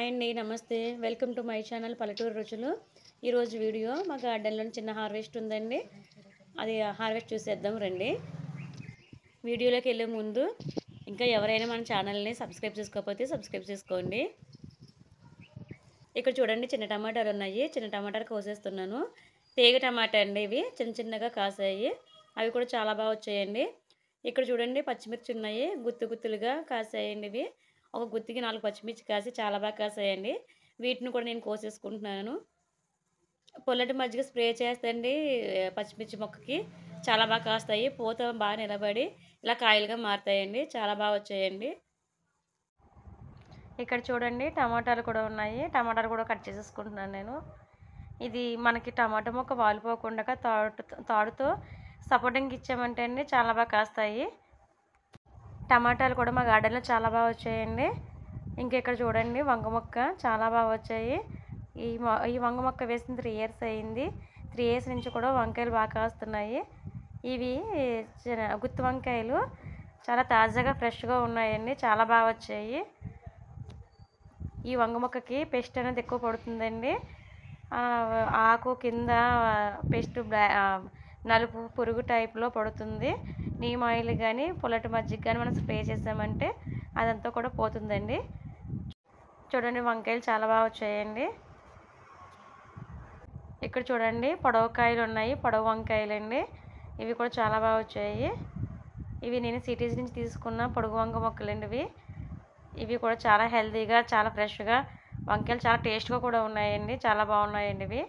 Hi అండి, నమస్తే. Welcome to my channel పల్లెటూరు రుచులు. ఈరోజు వీడియో మా గార్డెన్లో చిన్న హార్వెస్ట్ ఉందండి. అది హార్వెస్ట్ చూసేద్దాం రండి. వీడియోలోకి వెళ్ళే ముందు ఇంకా ఎవరైనా మన ఛానల్ని సబ్స్క్రైబ్ చేసుకోకపోతే సబ్స్క్రైబ్ చేసుకోండి. ఇక్కడ చూడండి, చిన్న టమాటాలు ఉన్నాయి. చిన్న టమాటాలు కోసేస్తున్నాను. తీగ టమాటా అండి, ఇవి చిన్న చిన్నగా కాసాయి. అవి కూడా చాలా బాగా వచ్చాయండి. ఇక్కడ చూడండి, పచ్చిమిర్చి ఉన్నాయి, గుత్తు గుత్తులుగా కాసాయండి. ఇవి ఒక గుత్తికి 4 పచ్చిమిర్చి కాసి చాలా బాగా కాసాయండి. వీటిని కూడా నేను కోసేసుకుంటున్నాను. పొల్లటి మజ్జిగ స్ప్రే చేస్తండి పచ్చిమిర్చి మొక్కకి చాలా బాగా కాస్తాయి. పూత బాగా నిలబడి ఇలా కాయలుగా మారుతాయండి. చాలా బాగా వచ్చాయండి. ఇక్కడ చూడండి, టమాటాలు కూడా ఉన్నాయి. టమాటాలు కూడా కట్ చేసేసుకుంటున్నాను నేను. ఇది మనకి టమాటా మొక్క వాలిపోకుండా తాడుతో సపోర్టింగ్ ఇచ్చామంటే అండి చాలా బాగా కాస్తాయి. టమాటాలు కూడా మా గార్డెన్లో చాలా బాగా వచ్చాయండి. ఇంకెక్కడ చూడండి, వంగ మొక్క చాలా బాగా వచ్చాయి. ఈ వంగ మొక్క వేసిన 3 ఇయర్స్ అయింది. 3 ఇయర్స్ నుంచి కూడా వంకాయలు బాగా కాస్తున్నాయి. ఇవి గుత్తి వంకాయలు చాలా తాజాగా ఫ్రెష్గా ఉన్నాయండి. చాలా బాగా వచ్చాయి. ఈ వంగ మొక్కకి పెస్ట్ అనేది ఎక్కువ పడుతుందండి. ఆకు కింద పెస్ట్ నలుపు పురుగు టైప్లో పడుతుంది. నీమ్ ఆయిల్ కానీ పుల్లటి మజ్జిగ కానీ మనం స్ప్రే చేసామంటే అదంతా కూడా పోతుందండి. చూడండి, వంకాయలు చాలా బాగా వచ్చాయండి. ఇక్కడ చూడండి, పొడవు కాయలు ఉన్నాయి, పొడవు వంకాయలు అండి. ఇవి కూడా చాలా బాగా వచ్చాయి. ఇవి నేను సిటీస్ నుంచి తీసుకున్న పొడుగు వంగ మొక్కలండి. ఇవి కూడా చాలా హెల్తీగా, చాలా ఫ్రెష్గా, వంకాయలు చాలా టేస్ట్గా కూడా ఉన్నాయండి. చాలా బాగున్నాయండి ఇవి.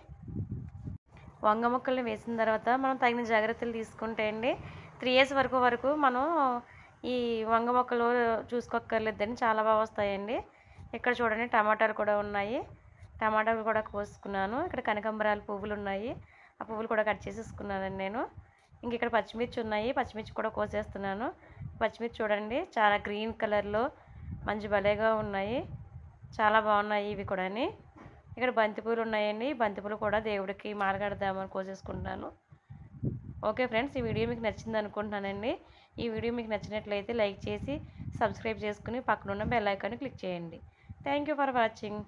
వంగ మొక్కల్ని వేసిన తర్వాత మనం తగిన జాగ్రత్తలు తీసుకుంటే అండి 3 ఇయర్స్ వరకు మనం ఈ వంగ మొక్కలు చూసుకోక్కర్లేదండి. చాలా బాగా వస్తాయండి. ఇక్కడ చూడండి, టమాటాలు కూడా ఉన్నాయి. టమాటాలు కూడా కోసుకున్నాను. ఇక్కడ కనకాంబరాల పువ్వులు ఉన్నాయి. ఆ పువ్వులు కూడా కట్ చేసేసుకున్నానండి నేను. ఇంక ఇక్కడ పచ్చిమిర్చి ఉన్నాయి. పచ్చిమిర్చి కూడా కోసేస్తున్నాను. పచ్చిమిర్చి చూడండి, చాలా గ్రీన్ కలర్లో మంచి భలేగా ఉన్నాయి. చాలా బాగున్నాయి ఇవి కూడా. ఇక్కడ బంతిపూలు ఉన్నాయండి. బంతిపూలు కూడా దేవుడికి మాలగడదామని కోసేసుకుంటున్నాను. ఓకే ఫ్రెండ్స్, ఈ వీడియో మీకు నచ్చింది అనుకుంటున్నానండి. ఈ వీడియో మీకు నచ్చినట్లయితే లైక్ చేసి సబ్స్క్రైబ్ చేసుకుని పక్కనున్న బెల్ ఐకాన్ని క్లిక్ చేయండి. Thank you for watching.